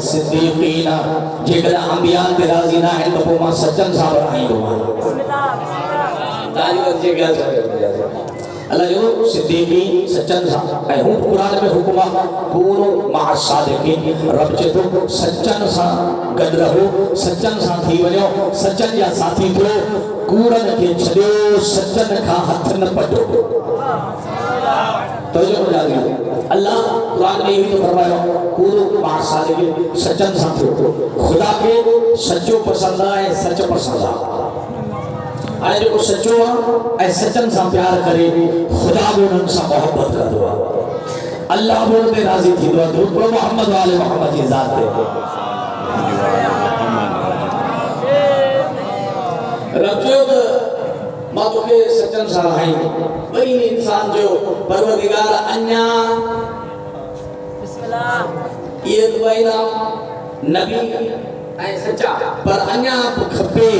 والصدیقین جگر انبیاء تے راضی نہ ہیں تو پو ماں سچن صاحب رہائی دو اللہ جو صدیقین سچن صاحب اے ہوں قرآن میں حکمہ کونو مع الصادقین رب چے تو سچن سا گد رہو سچن سا تھی ونیو سچن یا ساتھی تھو کورن کے چھڑیو سچن کا ہتھ نہ پٹو تو جو ہو جاتی ہے اللہ قرآن میں ہی تو فرمایا کونو مع الصادقین سچن سا تھو خدا کے سچو پسند آئے سچ پسند آئے آئے جو سچو اے سچن سا پیار کرے خدا بولن سا محبت کر دعا اللہ بولتے راضی تھی دعا درود پر محمد والے محمد کی ذات دے رب جو ماتو کے سچن سا رہائی وہی انسان جو پروردگار انیا یہ دعائی نام نبی اے سچا پر انیا کھپے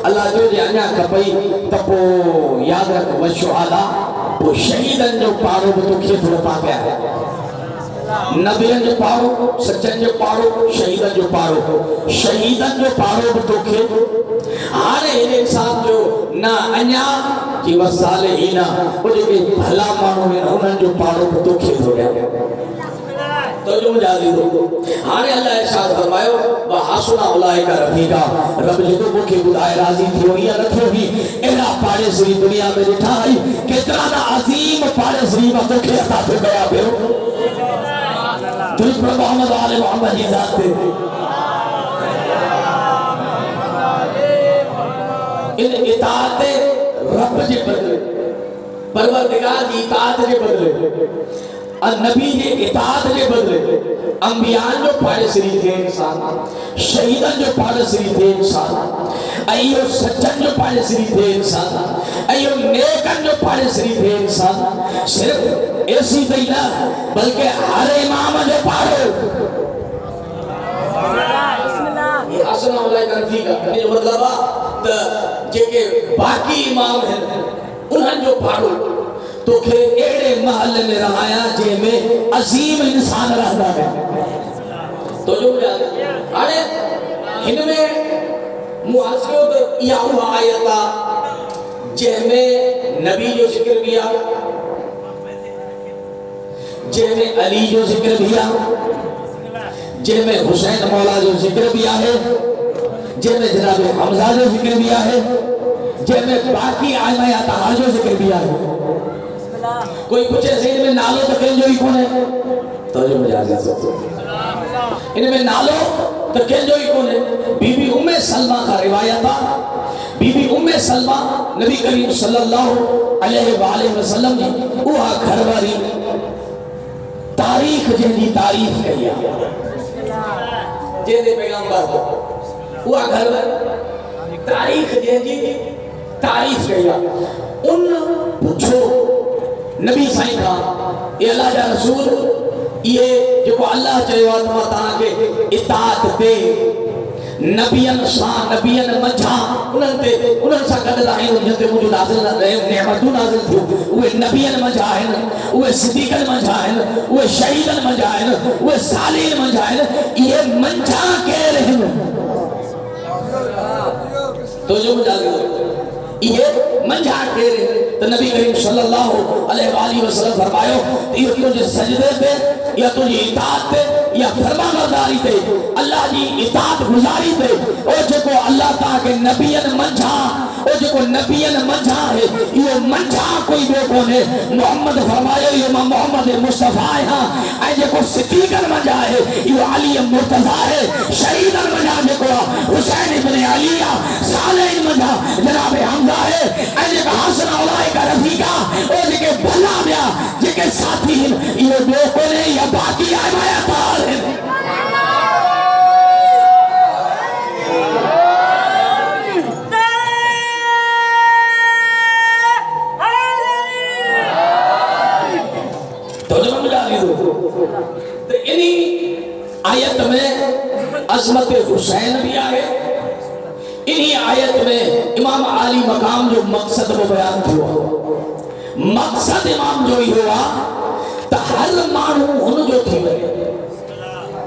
اللہ جو جے انیا کھپئی تپو یاد رکھ وشہادہ وہ شہیدن جو پارو بتو کھے تھوڑا پا گیا ہے نبیان جو پارو سچن جو پارو شہیدن جو پارو شہیدن جو پارو بتو کھے آنے انسان جو نہ انیا کی وصالحینہ وہ جو کہ بھلا مانو ہیں انہوں جو پارو بتو کھے تھوڑا تو جو مجازی دو آنے اللہ ارشاد فرمائے وحسن اولئک رفیقا رب جو تو مکھی بدائے راضی تھی ہوئی رکھو ہی اینا پاڑے سری دنیا میں رٹھائی کتنا نا عظیم پاڑے سری مطلب کے عطا تو گیا بیو تجھ پر محمد آل محمد ہی ذات دے ان اطاعت رب جے بدلے پروردگار کی اطاعت جے بدلے نبی نے اطاعت کے بدلے انبیاء جو پاڑے سری تھے انسان شہیدان جو پاڑے سری تھے انسان ایو سچن جو پاڑے سری تھے انسان ایو نیکن جو پاڑے سری تھے انسان صرف ایسی دینا بلکہ ہر امام جو پاڑے یہ حسن اولئک رفیقا یہ مطلب جے کہ باقی امام ہیں انہاں جو پاڑو تو کہ ایڑے محل میں رہایا جے میں عظیم انسان رہتا ہے تو جو جاتے آنے ہن میں محاسیت یا ہوا آیتا جے میں نبی جو ذکر بھی آ جے میں علی جو ذکر بھی آ جے میں حسین مولا جو ذکر بھی آئے جے میں جناب حمزہ جو ذکر بھی آئے جے میں باقی آئمہ اتحار جو ذکر بھی آئے کوئی پوچھے زید میں نالو تکن جو ہی کون ہے توجہ مجازی سکتے ان میں نالو تکن جو ہی کون ہے بی بی ام سلمہ کا روایت تھا بی بی ام سلمہ نبی کریم صلی اللہ علیہ وآلہ وسلم جی اوہا گھرواری تاریخ جہنی تعریف کیا جہنے پیغمبر اوہا گھرواری تاریخ جہنی تعریف کیا ان پوچھو نبی سائیں کا یہ اللہ جا رسول یہ جو اللہ چاہیے واتما تاں کے اطاعت دے نبیان شاہ نبیان مجھا انہاں سا قدر آئین انہاں تے موجود نازل نعمتوں نازل تھو وہ نبیان مجھا ہیں وہ صدیقان مجھا ہیں وہ شہیدان مجھا ہیں وہ صالحین مجھا ہیں یہ مجھا کہہ رہے ہیں تو جو مجھا دے یہ منجھا کے تو نبی کریم صلی اللہ علیہ وآلہ وسلم فرمائیو یہ تجھے سجدے تے یا تجھے اطاعت تے یا فرما برداری تے اللہ جی اطاعت گزاری تے او جو کو اللہ تعالیٰ کے نبیان منجھا او جو کو نبیان منجھا ہے یہ منجھا کوئی بے کون ہے محمد فرمائیو یہ محمد مصطفیٰ ہے اے جو کو صدیقان منجھا ہے یہ علی مرتضی ہے شہیدان منجھا جو کو حسین ابن علیہ صالحین منجھا جناب حمزہ ہے اے جو کو حسن اولئک رفیقا او جو کہ بھلا بیا جو کہ ساتھی ہیں یہ بے کون ہے یا باقی آئمہ تار ہیں آیت میں عظمت حسین بھی آئے انہی آیت میں امام عالی مقام جو مقصد وہ بیان ہوا مقصد امام جو ہی ہوا تا ہر مانو ان جو تھی وے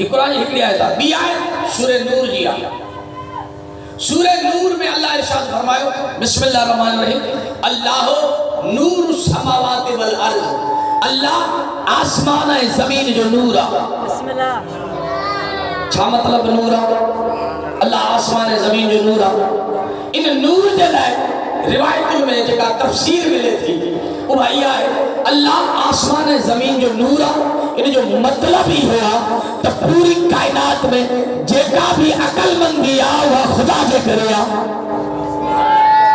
یہ قرآن ہکڑی آیت ہے بی آیت سورہ نور جی آیت سورہ نور میں اللہ ارشاد فرمائے بسم اللہ الرحمن الرحیم اللہ نور السماوات والارض اللہ آسمان ہے زمین جو نور ہے بسم اللہ چھا مطلب نور ہے اللہ آسمان ہے زمین جو نور ہے ان نور جلائے روایتوں میں جگہ تفسیر ملے تھی وہ بھائی آئے اللہ آسمان ہے زمین جو نور ہے ان جو مطلب ہی ہوا تو پوری کائنات میں جگہ بھی عقل مندی وہ خدا جے کرے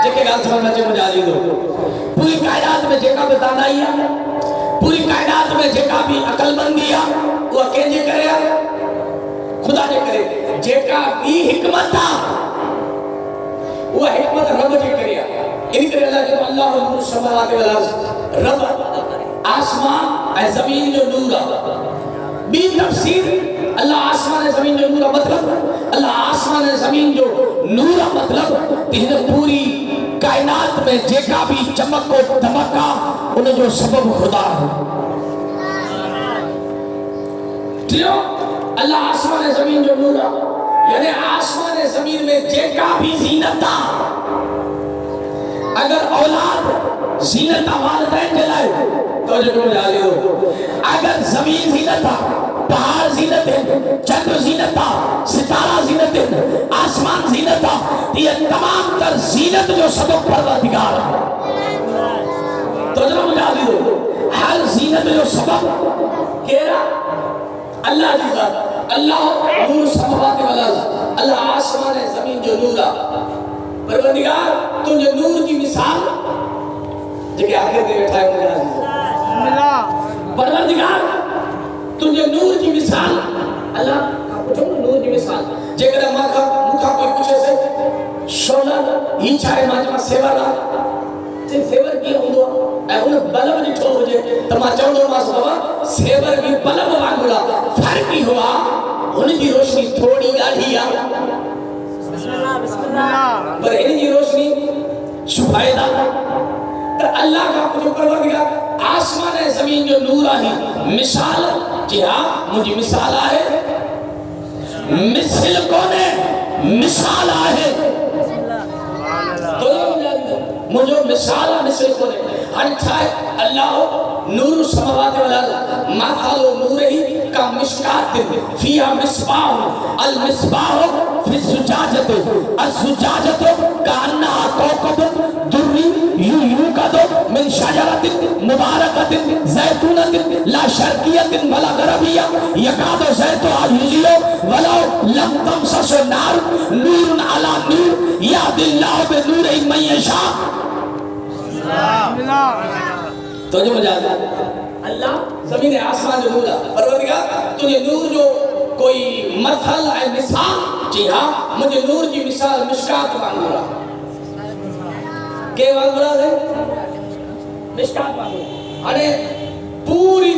جے گال سمجھ بچے مجھا دی دو پوری کائنات میں جگہ بھی دانائی پوری کائنات میں جگہ بھی عقل مندی وہ کہیں جے کرے خدا جے کرے جگہ بھی حکمت وہ حکمت رب جے کرے انہی کرے اللہ جب اللہ نور السماوات والارض رب آسمان اے زمین جو نور بھی تفسیر اللہ آسمان اے زمین جو نور مطلب اللہ آسمان اے زمین جو نور مطلب تیہنے پوری کائنات میں جیکا بھی چمک و دمکا انہیں جو سبب خدا ہے کیوں اللہ آسمان اے زمین جو نور یعنی آسمان اے زمین میں جیکا بھی زینتا اگر اولاد زینت والدین جلائے تو جو جالے ہو اگر زمین زینت پہاڑ زینت ہے چندر زینت ستارہ زینت ہے آسمان زینت یہ تمام تر زینت جو سبب پروردگار ہے تو جو جالے ہو ہر زینت جو سبب کہہ اللہ کی ذات اللہ نور سماوات والارض اللہ آسمان ہے زمین جو نور پروردگار تجھے نور کی مثال جگہ آخر دے بیٹھا ہے مجھے پروردگار تجھے نور کی مثال اللہ پوچھو نور کی مثال جگہ مکھا کوئی پوچھے سے شولا ہی چاہے ماں سیور رہا سیور کی ہوندو اے انہیں بلب جٹھو ہو جائے تو ماں چاہوں ماں سوا سیور کی بلب وانگوڑا فرق ہی ہوا انہیں کی روشنی تھوڑی گاڑھی پر انہیں کی روشنی شفائدہ تو اللہ کا جو پروردگار آسمان ہے زمین جو نور آہی مثال جی ہاں مجھے مثال آئے مثل کونے مثال آئے تو مجھے مثال مثل کونے ہر چھائے اللہ نور السماوات والارض مثال نورہ کا مشکات فیہا مصباح المصباح فی الزجاجت الزجاجت کانہا کوکب دری یوقد من شجرت مبارکت زیتونت لا شرقیت ولا غربیہ یکاد زیتها یضیء ولو لم تمسس النار نور علی نور یهدی اللہ بنورہ من یشاء تو جو مجھے اللہ زمین آسمان جو نور ہے پروردگار تجھے نور جو کوئی مثل ہے مثال جی ہاں مجھے نور کی مثال مشکات مانگورا کہ مانگورا ہے مشکات مانگورا ہنے پوری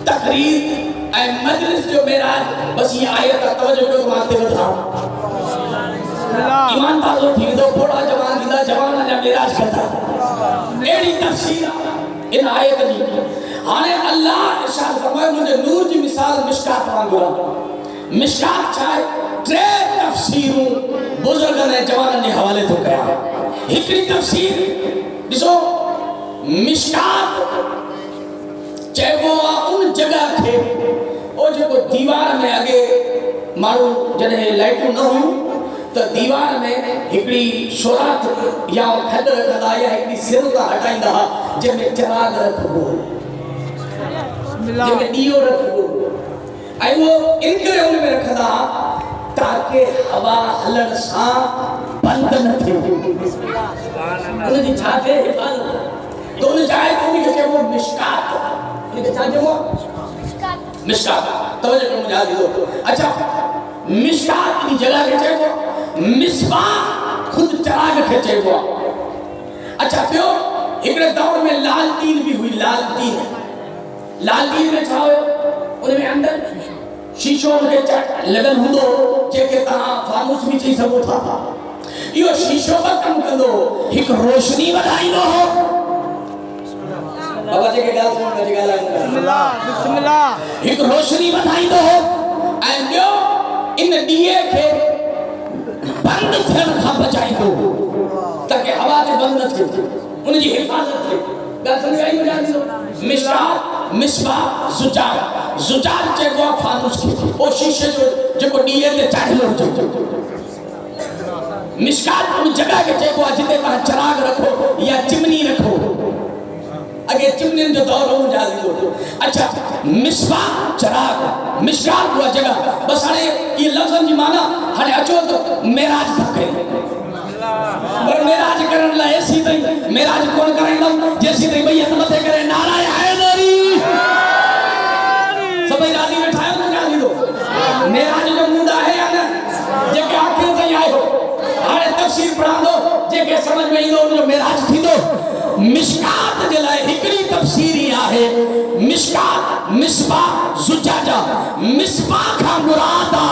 تقریر اے مجلس جو میرا بس یہ آیت توجہ کو مانتے بتاؤں ایمان بازو تھی دو پھوڑا جوان دیدہ جوان آجا میراج کرتا ایڈی تفسیر ان آیت جی ہانے اللہ ارشاد فرمائے مجھے نور کی مثال مشکات مانگورا مشکات چاہے ترے تفسیروں بزرگن جوانن نے حوالے تو کیا ہکڑی تفسیر جسو مشکات چاہے وہ ان جگہ تھے اور جو کو دیوار میں آگے مارو جنہیں لائٹوں نہ ہوں تو دیوار میں ہکڑی شورات یا کھڑ رکھا یا ہکڑی سرطہ ہٹائیں دہا جب میں چراغ رکھو جب میں ڈیو رکھو آئی وہ ان کرے ان میں رکھا دا تاکہ ہوا ہلن ساں بند نہ تھے انہیں جی چاہتے حفاظت تو انہیں چاہے تو انہیں کہتے وہ مشکات انہیں چاہتے وہ مشکات توجہ کو مجھا دی دو اچھا مشکات کی جگہ کہتے وہ مصباح خود چراغ کہتے وہ اچھا پیو ایک دور میں لال تین بھی ہوئی لال تین میں چھاؤ انہیں میں اندر شیشوں کے چٹ لگن ہوں دو جے کے تاں فاموس بھی چیز سبو تھا یہ شیشوں کا کم کر دو ایک روشنی بڑھائی نہ ہو بابا جے کے گال سن بچے گال آئیں بسم اللہ ایک روشنی بڑھائی نہ ہو دیے کے بند تھن کھا بچائی دو تاکہ ہوا کے بند تھے انہیں جی حفاظت تھے گل سمجھ آئی مجھے مشکات مصباح زجاج زجاج چاہے وہ فانوس کی وہ شیشے جو کو دیے کے چاہے لوگ مشکات ان جگہ کے چاہے وہ جتے کہاں چراغ رکھو یا چمنی رکھو اگر چمنی جو دور ہوں جاتی ہو اچھا مصباح چراغ مشکات ہوا جگہ بس ہنے یہ لفظ جی مانا ہنے اچھو تو میراج تھکے اور میراج کرن لائے ایسی تھی میراج کون کریں لوں جیسی تھی بھئی اتمتے کریں نعرہ حیدری سبھی راضی میں ٹھائے تو جاتی دو میراج جو موڈا ہے یا نا جے کہ آخر تھی آئے ہو ہمارے تفسیر پڑھا دو جے کہ سمجھ میں ہی دو جو میراج تھی دو مشکات جلائے ہکڑی تفسیری آئے مشکات مصباح زجاجہ مصباح کا مرادہ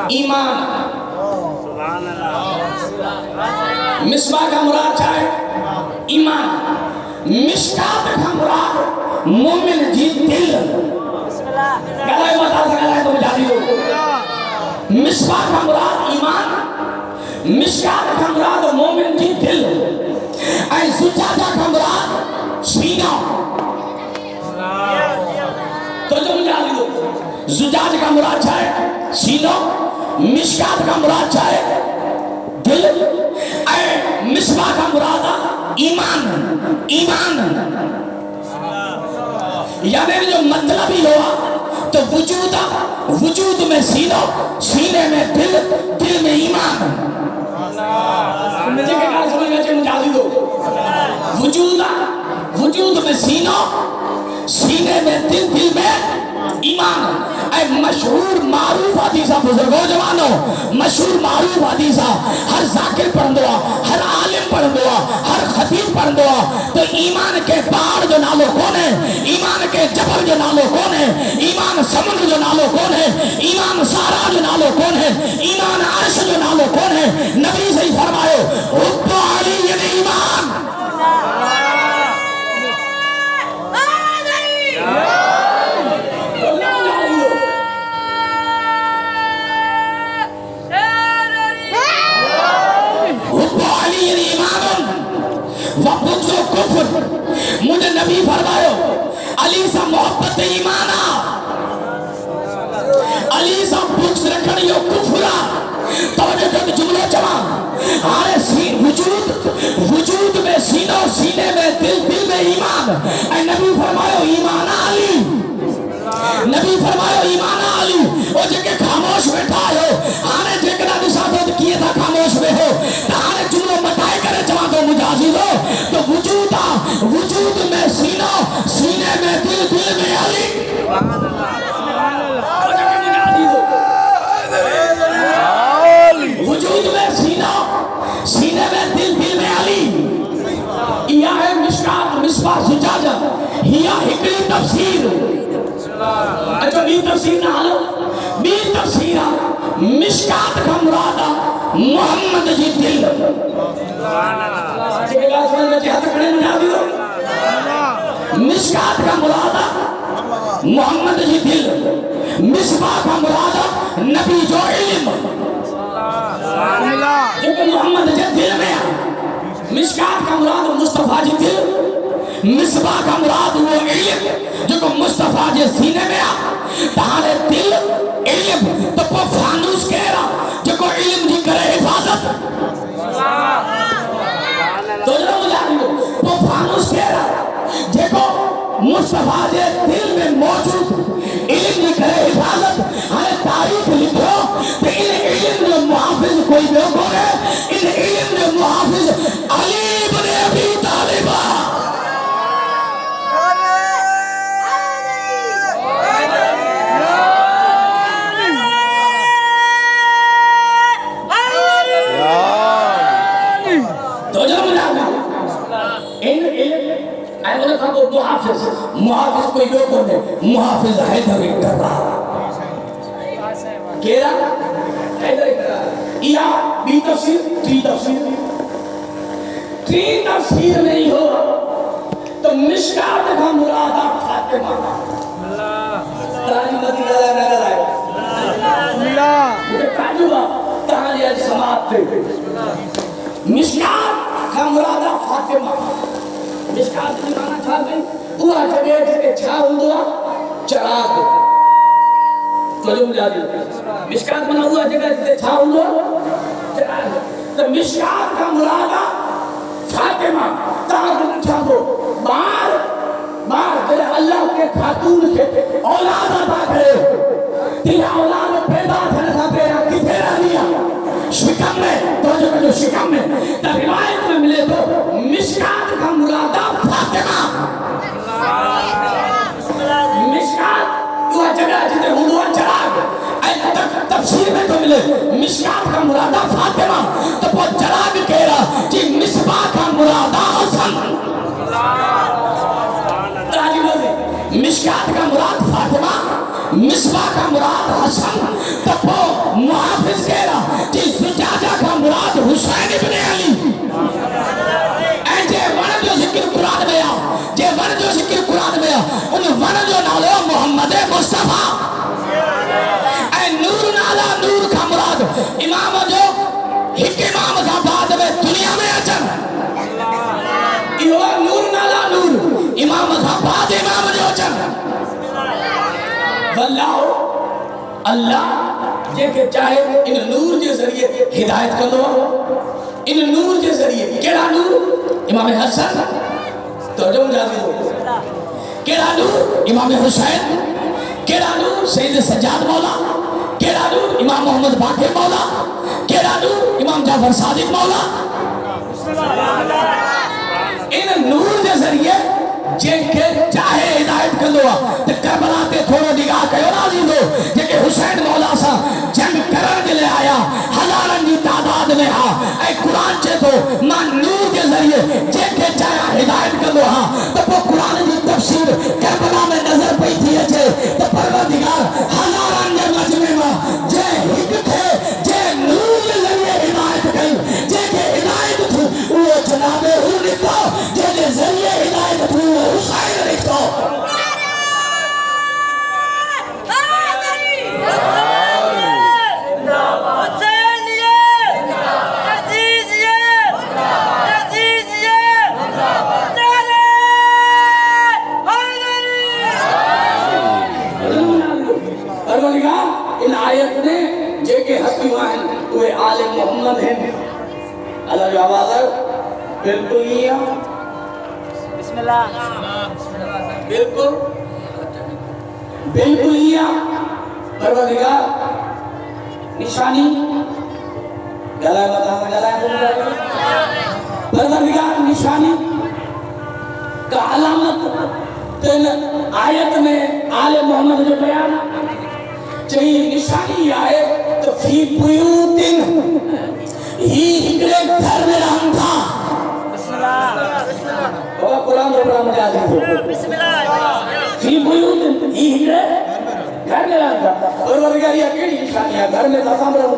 ایمان مصباح کا مراد چاہے ایمان مشکات کا مراد مومن جی دل گلائے بتا سکتا ہے تو جاری ہو مصباح کا مراد ایمان مشکات کا مراد مومن جی دل اے زجاجہ کا مراد سینہ تو جو جاری ہو زجاج کا مراد چاہے سینہ مشکات کا مراد چاہے دل اے مصباح کا مراد ایمان ایمان یعنی جو مطلب ہی ہوا تو وجود میں سینہ سینے میں دل دل میں ایمان مجھے کہ کہا سمجھ میں چاہے مجھے دو وجود میں سینہ سینے میں دل دل میں ایمان اے مشہور معروف حدیثہ بزرگوں جوانوں مشہور معروف حدیثہ ہر ذاکر پڑھندوا ہر عالم پڑھندوا ہر خطیب پڑھندوا تو ایمان کے پہاڑ جو نالو کون ہے ایمان کے جبل جو نالو کون ہے ایمان سمندر جو نالو کون ہے ایمان سارا جو نالو کون ہے ایمان عرش جو نالو کون ہے نبی سے ہی فرمائے حب علی یعنی ایمان مجھے نبی فرمائے علی سا محبت ایمانا علی سا بکس رکھنی ہو کفرا توجہ کر جملے جمع آرے وجود میں سینہ سینے میں دل دل میں ایمان اے نبی فرمائے ایمان علی نبی فرمائے ایمان علی وہ جگہ خاموش بیٹھا ہو آنے جگہ نسا دو کیے تھا خاموش میں ہو آنے جملوں مٹائے کرے جمع دو مجازی ہو تو وجود میں سینہ سینے میں دل دل میں علی وجود میں سینہ سینے میں دل دل میں علی یہ ہے مشکات مصباح زجاجہ یہ ہکڑی تفسیر اچھا بھی تفسیر نہ حالو بھی تفسیر مشکات کا مرادہ محمد جی دل مشکات کا مرادہ محمد جی دل مصباح کا مرادہ نبی جو علم جو کہ محمد جی دل میں مشکات کا مراد مصطفیٰ جی دل مصباح کا مراد وہ علم جو کہ مصطفیٰ جی سینے میں تہارے دل علم تو وہ فانوس کہہ رہا جو کہ علم جی کرے حفاظت تو جو مجھے وہ فانوس کہہ رہا جو کہ مصطفیٰ جی دل میں موجود علم جی کرے حفاظت ہمیں تاریخ لکھو کہ ان علم جو محافظ کوئی بھی ہو گئے ان علم جو محافظ علی بن ابی طالبہ محافظ کوئی جو کون ہے محافظ حیدر کرار کہہ رہا حیدر کرار یا بھی تفسیر تین تفسیر نہیں ہو تو مشکات کا مرادہ فاطمہ تراجی مدینہ نگر آئے مشکات کا مرادہ فاطمہ مشکات کی معنی چھا گئی وہ جگہ جتے چھا ہوا چراغ تو جو مجھا دی مشکات بنا ہوا جگہ جتے چھا ہوا چراغ تو مشکات کا مرادہ فاطمہ تاغ چھا دو بار تیرے اللہ کے خاتون کے اولاد عطا کرے تیرے اولاد پیدا کرنے کا پیرا کتے رہ دیا شکم میں جو شکم میں تب روایت میں ملے تو مشکات کا مرادہ فاطمہ مشکات وہ جگہ جتے ہوا چراغ تفسیر میں تو ملے مشکات کا مرادہ فاطمہ تو وہ چراغ کہہ رہا جی مصباح کا مرادہ حسن مشکات کا مراد فاطمہ مصباح کا مراد حسن تب وہ محافظ کہہ رہا جی زجاجہ کا مراد حسین ابن علی اے جے ون جو ذکر قرآن میں جے ون جو ذکر قرآن میں ان ون جو نالو محمد مصطفیٰ اے نور نالا نور کا مراد امام جو ایک امام کا بعد میں دنیا میں اچھن یہ نور نالا نور امام کا بعد امام جو اچھن واللہ اللہ جے کہ چاہے ان نور کے ذریعے ہدایت کر دو ان نور کے ذریعے کیڑا نور امام حسن تو جو جاتی ہو کیڑا نور امام حسین کیڑا نور سید سجاد مولا کیڑا نور امام محمد باقر مولا کیڑا نور امام جعفر صادق مولا ان نور کے ذریعے جن کے چاہے ہدایت کر دو تو کربلا تے تھوڑا نگاہ کہو نازی دو جن کے حسین مولا سا جنگ کرن کے لے آیا ہزارن کی تعداد میں اے قرآن چے تو ماں نور کے ذریعے جن کے چاہے ہدایت کر دو تو وہ قرآن کی تفسیر کربلا میں نظر پئی تھی اچھے تو پروردگار ہزارن کے مجمع میں جے ہک تھے جے نور کے ذریعے ہدایت کئی جن کے ہدایت تھو وہ جناب ہوں لکھو جن کے ذریعے ہدایت تھو وہ حسین لکھو ان آیت نے جے کے حقیوان ہوئے آل محمد ہیں اللہ جو آواز ہے بالکل ہی بسم اللہ بالکل ہی پروردگار نشانی گلائے پروردگار نشانی کا علامت آیت میں آل محمد جو بیان چاہیے نشانی آئے تو فی بیوتن ہی ہکڑے گھر میں رہن تھا وہ قرآن جو قرآن مجھے آتی فی بیوتن ہی ہکڑے گھر میں رہن تھا اور ورگار یہ کیڑی نشانی ہے گھر میں تاسام رہن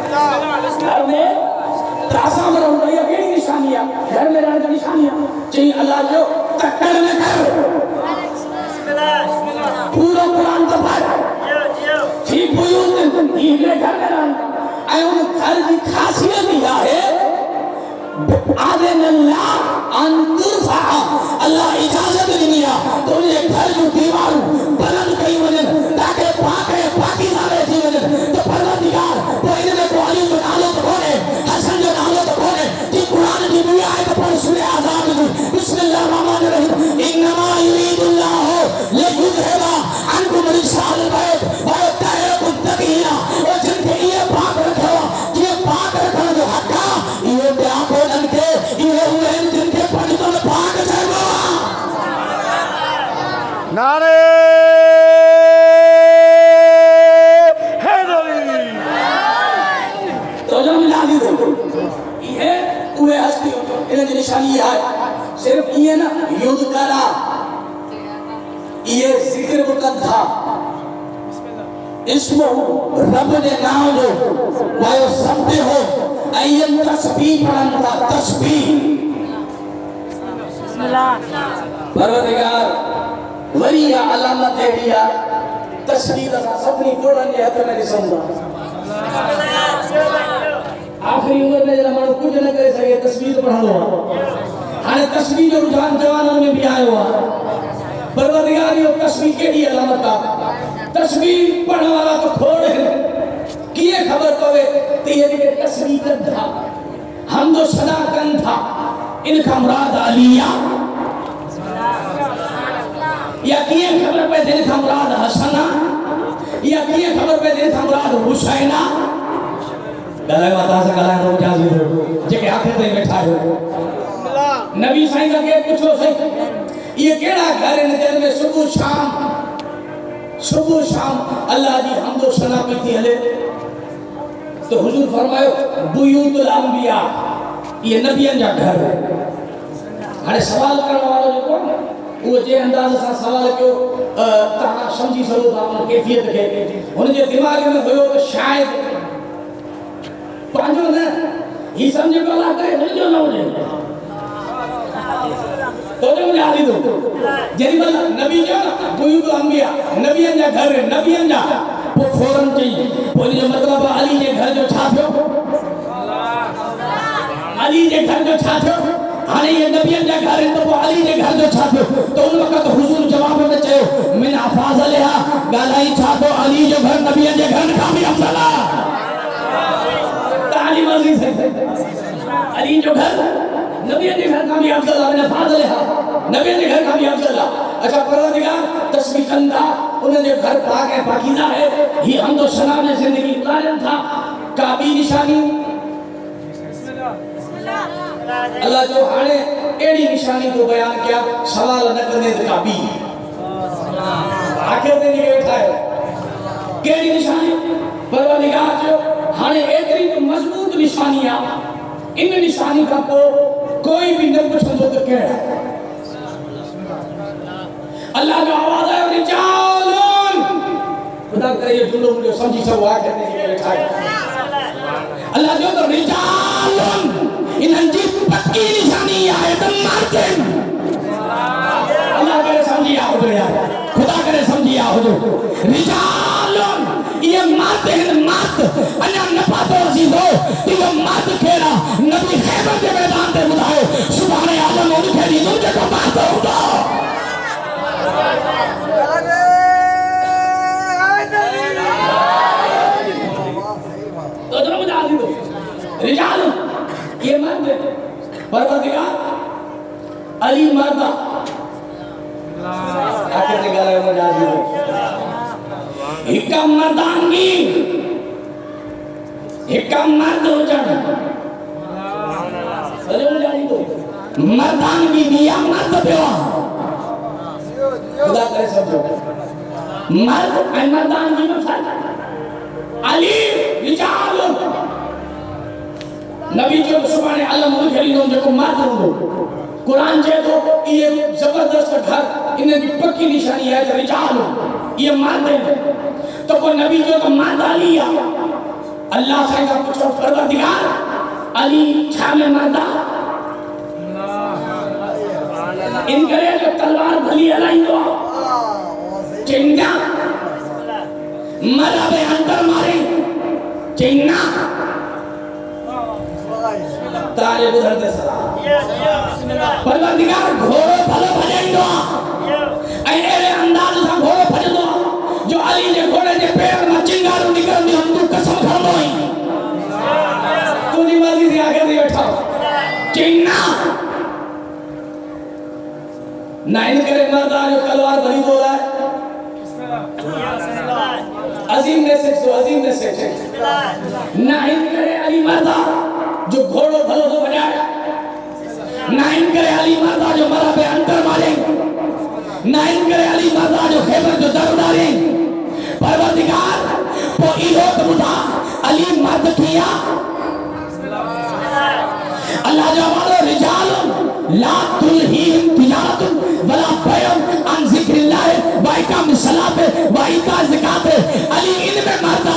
تھا گھر میں تاسام رہن تھا یہ کیڑی نشانی ہے گھر میں رہن کا نشانی ہے چاہیے اللہ جو تکڑ میں کر پورا قرآن کا پڑھ فی بیوتن ہی ہکڑے گھر میں رہن اے ان گھر کی خاصیت یہ ہے آدھن اللہ ان ترفع اللہ اجازت نہیں ہے تو انہیں گھر جو دیوار بلند کئی وجن تاکہ پاکی سارے تھی وجن تو پروردگار وہ انہیں کو علی جو نالو تو کھونے حسن جو نالو تو کھونے تی قرآن کی بھی آئے تو پر سورہ عذاب جو بسم اللہ الرحمن الرحیم انما یرید اللہ لیذہب عنکم رجس البیت ویطہرکم تطہیرا اور جن کے یہ پاک رکھو یہ پاک رکھو جو حقا یہ بیاں کو لن کے یہ ہوئے ہیں جن کے پڑھتوں نے پاک جائے نعرے حیدری تو جو ملا دی دو یہ ہوئے ہستی انہیں جو نشانی ہے صرف یہ نا یود کرا یہ ذکر وقت تھا اسمو رب نے نام جو وائیو سبتے ہو این تسبیح پڑھن تھا تسبیح پروردگار وریہ علامت ہے دیا تسبیح تھا سبنی جوڑن یہ تو میں نے سمجھا آخری عمر میں جڑا مانو کچھ نہ کرے سگے تصویر پڑھندو ہانے تصویر جو رجحان جوانن میں بھی آیا ہوا پروردگار یہ تصویر کیڑی علامت آ تصویر پڑھنے والا تو کھوڑ ہے کیے خبر پوے تو یہ کہ تصویر کن تھا حمد و ثنا کن تھا ان کا مراد علیہ یا کیے خبر پہ دن کا مراد حسنہ یا کیے خبر پہ دن کا مراد حسینہ گلائے ماتا سے گلائے تو جازی دو جے آخر دے بیٹھا ہو نبی سائیں کا کہ پوچھو سے یہ کیڑا گھر ہے جن میں صبح شام اللہ دی حمد و ثنا پیتی ہلے تو حضور فرمائے بیوت الانبیاء یہ نبیان جا گھر ہے ہانے سوال کرنے والا جو کون وہ جے انداز سے سوال کیوں تاں سمجھی سلو تھا اپنے کیفیت کے انہیں جو دماغ میں ہوئے تو شاید پانچوں نے ہی سمجھے کو اللہ کرے نہیں جو نہ ہو جائے تو جو مجھے آدھی دو جنہی بلا نبی جو بیوت الانبیاء نبیان جا گھر ہے نبیان جا وہ فوراں چاہیے وہ جو مطلب علی جے گھر جو چھاپیو علی جے گھر جو چھاپیو ہانے یہ نبیان جا گھر ہے تو وہ علی جے گھر جو چھاپیو تو ان وقت حضور جواب میں چاہو من حفاظ علیہا گالائی چھاپو علی جو گھر نبیان جے گھر کامی افضلہ تعلیم عزیز ہے علی جو گھر نبیان جے گھر کامی افضلہ من حفاظ علیہا نبیان جے گھر کامی افضلہ اچھا پروردگار تصویر کندہ انہیں جو گھر پاک ہے پاکیزہ ہے یہ حمد و ثنا میں زندگی گزارن تھا کعبی نشانی اللہ جو ہانے ایڑی نشانی کو بیان کیا سوال نہ کرنے دے کعبی آخر دے نگے اٹھا ہے کیڑی نشانی پروردگار جو ہانے ایڑی تو مضبوط نشانیاں ان نشانی کا کوئی بھی نہ پچھندو تو کہہ اللہ جو آواز ہے رجالون خدا کرے یہ جملوں مجھے سمجھی سب وہ آخر دے نگے اٹھا ہے اللہ جو تو رجالون انہاں جی پکی نشانی آئے تو مارتے اللہ کرے سمجھی آہو جو خدا کرے سمجھی آہو جو رجالون یہ مارتے ہیں مارت انہاں نپاتو عزیز ہو یہ مارت کھیرا نبی خیبر کے میدان دے مدھائے سبحان عالم ان کھیری ان کے کو مارتا ہوتا تو جو مجھے آدھی دو رجالون یہ مرد پروردگار علی مردہ آخر سے گلے میں جا دی حکم مردانگی حکم مرد ہو جانا گلے میں جا دی مردانگی دیا مرد بیوا خدا کرے سمجھو مرد این مردانگی میں فرق علی رجال نبی جو سبحان اللہ ملک علیہوں جو کو مات ہوں قرآن جے تو یہ زبردست گھر انہیں بھی پکی نشانی ہے رجال یہ مات ہیں تو کوئی نبی جو تو مات علی اللہ سے کا پوچھو پروردگار علی چھامے مردہ ان کرے جو تلوار بھلی علائی دو چنگا مرہ بے اندر مارے چنگا تارے بدھرتے سلام پروردگار گھوڑے پھلو بھجیں دعا ایرے انداز تھا گھوڑے پھج دعا جو علی نے گھوڑے نے پیر میں چنگاروں نکل دی ہم تو قسم کھر دوئی تو نہیں مرضی سے آگے دی بیٹھا چنگا نہ ان کرے مردہ جو کلوار بھری دو رہا ہے عظیم نے سکھو نہ ان کرے علی مردہ جو گھوڑوں بھلو تو بجائے نہ ان کرے علی مردہ جو مرا پہ انتر مارے نہ ان کرے علی مردہ جو خیبر جو در دارے پروردگار وہ ایلوت مدہ علی مرد کیا اللہ جوالو رجال لا تلہیم تجارت ولا بیعن عن ذکر اللہ وائکام صلاة وائکا زکاة علی ان میں مردہ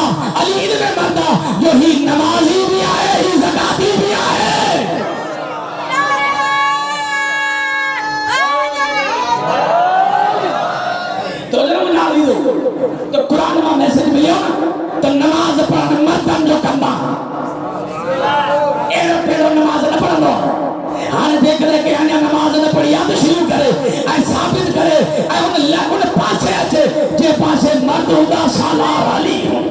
جو ہی نمازی بھی آئے ہی زکاتی بھی آئے تو جب نالی دو تو قرآن میں میسج ملیو تو نماز پڑھنا مردم جو کمبا سالار علی ہوں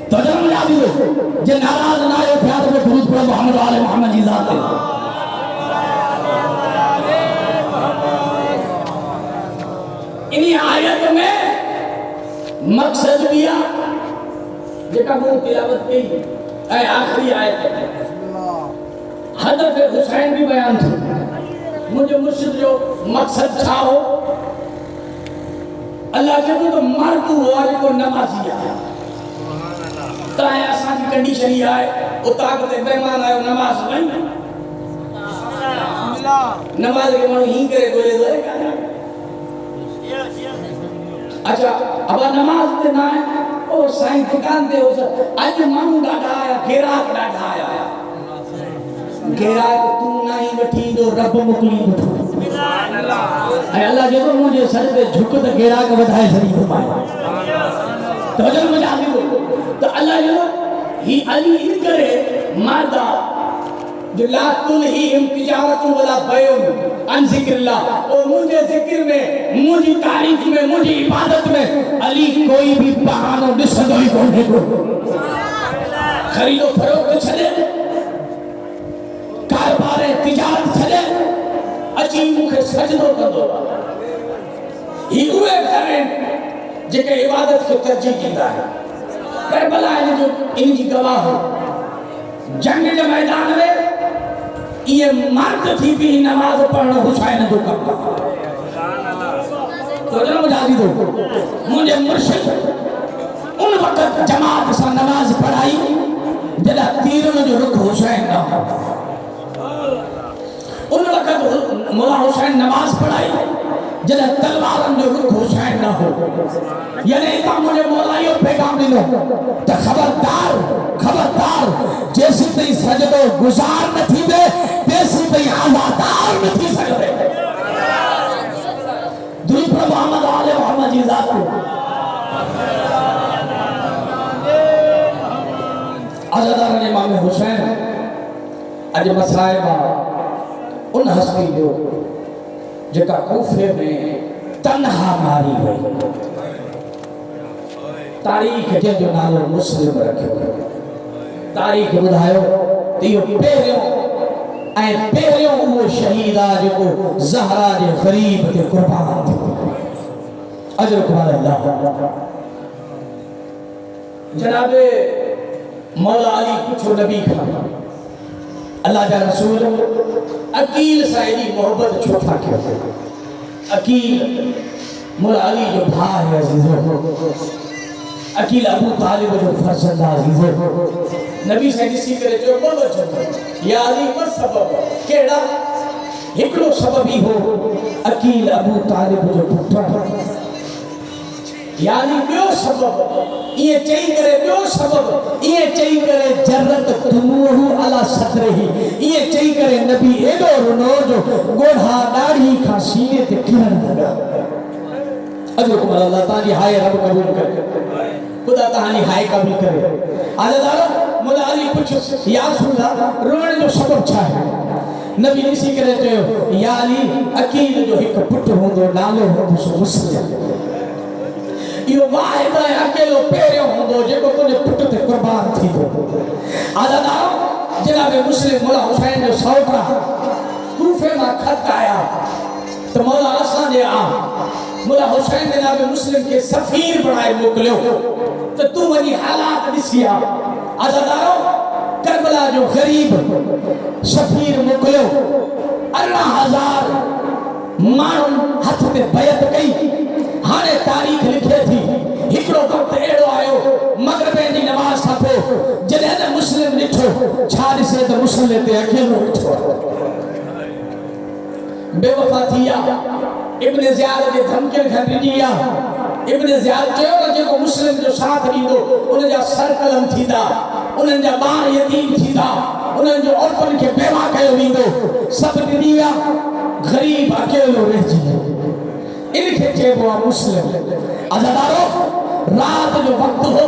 تو جب مجھے آبی ہو جن ناراض نہ آئے تھے آدھے درود پر محمد آل محمد جی ذات ہے انہی آیت میں مقصد بیا جکا وہ تلاوت کی اے آخری آیت ہے حضرت حسین بھی بیان تھی مجھے مرشد جو مقصد چھاؤ اللہ کے تو مرد ہوا جو کو نمازی آیا تاہے آسان کی کنڈیشن ہی آئے وہ طاقت بیمان آئے نماز نہیں نماز کے منو ہی کرے گولے دوئے گا اچھا اب نماز دے نہ ہے او سائن دکان دے ہو سر آج مانو ڈاٹا آیا گھیراک ڈاٹا آیا گھیراک تو نہیں بٹھی دو رب مکلی بٹھو اے اللہ جو مجھے سر پہ جھکو تو گھیراک بدھائے سری فرمائے تو جب مجھے آگے ہو تو اللہ جو ہی علی ان کرے مادہ جو لا تلہیہم تجارت ولا بیع عن ذکر اللہ اور مجھے ذکر میں مجھے تعریف میں مجھے عبادت میں علی کوئی بھی بہانوں نسدوئی کونے کو خرید و فروخت چھلے کاروبار تجارت چھلے اچھی مکھے سجدوں کا دورا ہی ہوئے کریں جکے عبادت کو ترجیح دیتا ہے کربلا ہے جو ان کی گواہ ہو جنگ کے میدان میں یہ مرد تھی بھی نماز پڑھنا حسین جو کرتا تو جنہوں مجھے آدھی دو مجھے مرشد ان وقت جماعت سا نماز پڑھائی جدہ تیروں جو رکھ حسین نہ ہو ان وقت مولا حسین نماز پڑھائی جدہ تلوارن جو رکھ حسین نہ ہو یعنی اتنا مجھے مولائیوں پیغام دلو تو خبردار جیسی تئی سجدو گزار نہ تھی دے تیسی تئی آزادار نہ تھی سجدے دوئی پر محمد آل محمد جی ذات کو آزادار امام حسین اج مسائبہ ان ہستی جو جکا کوفے میں تنہا ماری ہوئی تاریخ جن جو نالو مسلم رکھے تاریخ بدھائیو تیو پیریوں وہ شہیدہ جو کو زہرہ جو غریب کے قربان تھے عجر قرآن اللہ جناب مولا علی کچھو نبی کھا اللہ جا رسول عقیل سائدی محبت چھوٹا کیا عقیل مولا علی جو بھائی عزیزوں عقیل ابو طالب جو فرزند عزیزوں نبی سے کسی کرے جو بولو چھوٹا یا علی پر سبب کیڑا ہکڑو سبب ہی ہو عقیل ابو طالب جو پھٹا یعنی بیو سبب یہ چاہی کرے بیو سبب یہ چاہی کرے جرت تموہو علا صدر ہی یہ چاہی کرے نبی ایڈو رنو جو گوڑھا داڑھی کھا سینے تے کرن لگا اجرکم اللہ تعالی ہائے رب قبول کرے خدا تعالی ہائے قبول کرے آجا دارا مولا علی پوچھو یا رسول اللہ رونے جو سبب چھائے نبی اسی کرے جو یا علی عقیل جو ایک پٹ ہوں دو نالو ہوں دو سو مسلم یہ واحد ہے اکیلو پیرے ہوں دو جے کو تجھے پٹ تے قربان تھی دو آجا دارا جناب مسلم مولا حسین جو سوٹا کوفے میں کھت آیا تو مولا آسان جے مولا حسین جناب مسلم کے سفیر بڑھائے مکلو تو منی حالات دسیا آجا دارا کربلا جو غریب سفیر مکلو 18,000 مانن ہتھ تے بیعت کئی ہانے تاریخ لکھے تھی ہکڑو وقت ایڑو آئیو مغربین دی نماز کھپو جنہیں مسلم لٹھو چھاڑی سے تو مسلم تے اکیلو لٹھو بے وفا تھیا ابن زیاد دے دھمکن گھر رجیا ابن زیاد جو جے کو مسلم جو ساتھ ریدو انہیں جا سر قلم تھی دا انہیں جا بار یتیم تھی دا انہیں جو عورتن کے بیوہ کہو ریدو سب دنیا غریب اکیلو رہ جی ان کے چیبوا مسلم عزدارو رات جو وقت ہو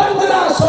1500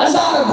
1000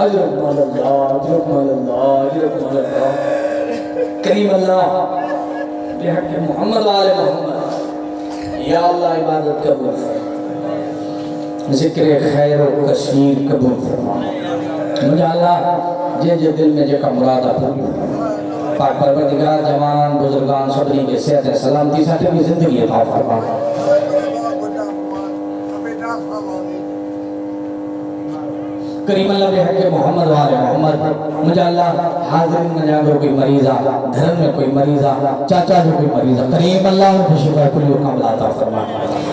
اجرک مال اللہ، اجرک مال اللہ، اجرک مال اللہ۔ کریم اللہ بحق محمد آل محمد، یا اللہ عبادت قبول فرما، ذکر خیر و کثیر قبول فرما، مجھے اللہ جے دل میں جے کا مرادہ پوری فرما۔ پاک پروردگار جوان بزرگان صبری کے صحت سلامتی ساتھ بھی زندگی عطا فرما۔ کریم اللہ بحق محمد و آل محمد، مجھے اللہ حاضرین میں جاگو کوئی مریضہ، دھرم میں کوئی مریضہ، چاچا جو کوئی مریضہ، کریم اللہ ان کو شفا کلی و کامل عطا فرما۔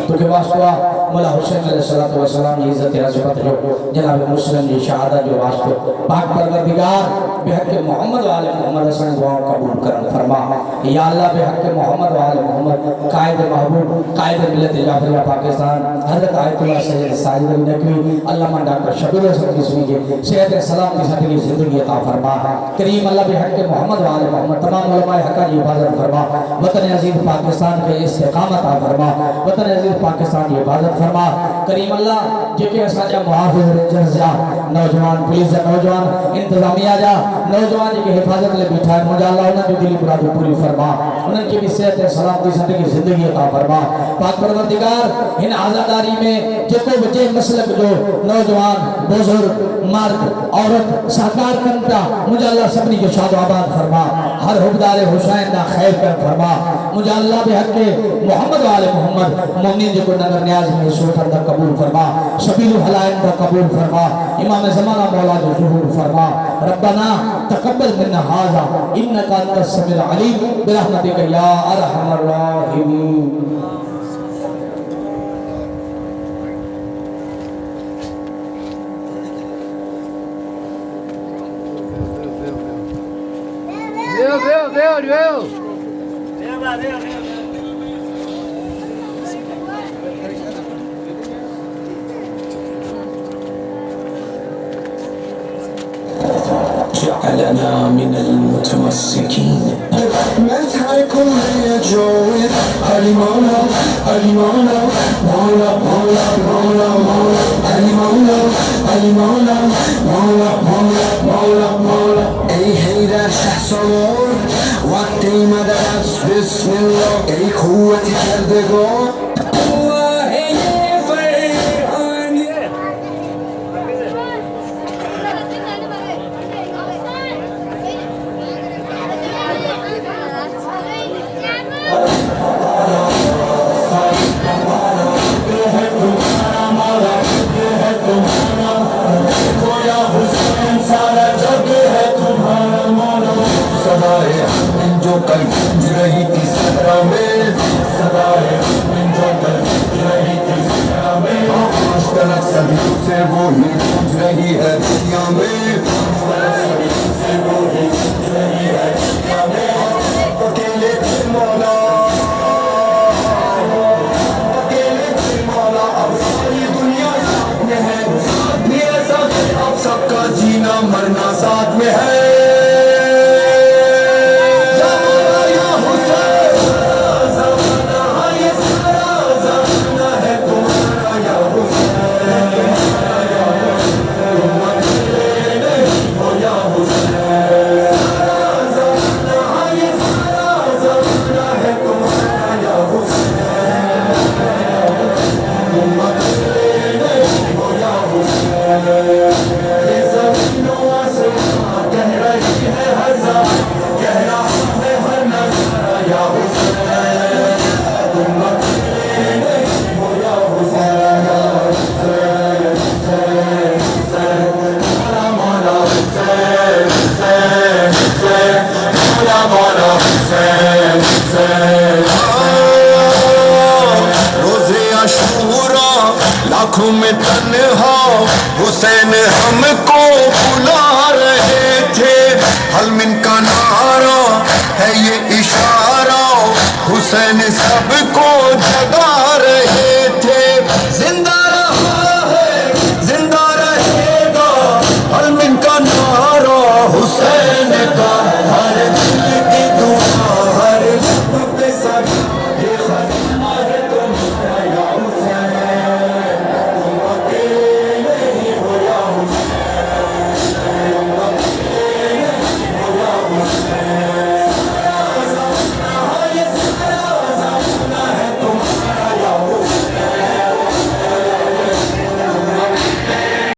تو کہ واسطہ مولا حسین علیہ السلام کی عزت عظمت جو جناب مسلم کی شہادت جو واسطہ پاک پروردگار بحق محمد و آل محمد حسن دعاؤں قبول کرن فرما۔ یا اللہ بحق محمد و آل محمد، قائد محبوب، قائد ملت جعفریہ پاکستان حضرت آیت اللہ سید ساجد نقوی علامہ ڈاکٹر شبیر حسن کی سنی کے صحت سلام کی ساتھ زندگی عطا فرما۔ کریم اللہ بحق محمد و آل محمد تمام علماء حقہ کی حفاظت فرما، وطن عزیز پاکستان کے استقامت عطا فرما، وطن عزیز پاکستان کی حفاظت فرما۔ کریم اللہ جے ساجا محافظ رینجرز جا نوجوان، پولیس جا نوجوان، انتظامیہ جا نوجوان جے حفاظت لے بیٹھا ہے، مجھے اللہ انہوں نے دلی مراد پوری فرما، انہوں کی بھی صحت سلامتی زندگی زندگی عطا فرما۔ پاک پروردگار ان عزاداری میں جتنے بچے مسلک جو نوجوان بزرگ مرد عورت ساکار کرتا، مجھے اللہ سبنی کے شاد و آباد فرما، ہر حبدار حسین دا خیر کر فرما۔ مجھے اللہ بحق محمد و آل محمد مومنین جو کو نظر نیاز میں سوٹر دا قبول فرما، سبیل الحلائن دا قبول فرما، امام زمانہ مولا جو ظہور فرما۔ ربنا تقبل منا هذا انك انت السميع العليم برحمتك يا ارحم الراحمين۔ Veo. جعلنا من المتمسكين مدحكم يا جوي علي مولا علي مولا مولا مولا مولا مولا علي مولا علي مولا مولا مولا مولا مولا ای حیدر شه سوار وقتی مدد از بسم الله ای قوت کردگار جو کل گونج رہی تھی صحرا میں، صدائے جو کل گونج رہی تھی صحرا میں، آج تلک صدیوں سے وہی گونج رہی ہے دنیا میں، صدیوں سے وہی گونج رہی ہے دنیا میں۔ اکیلے تھے مولا، اکیلے تھے مولا، اب ساری دنیا ساتھ میں ہے، ساتھ میں ایسا کہ اب سب کا جینا مرنا ساتھ میں ہے۔ میں تنہا حسین ہم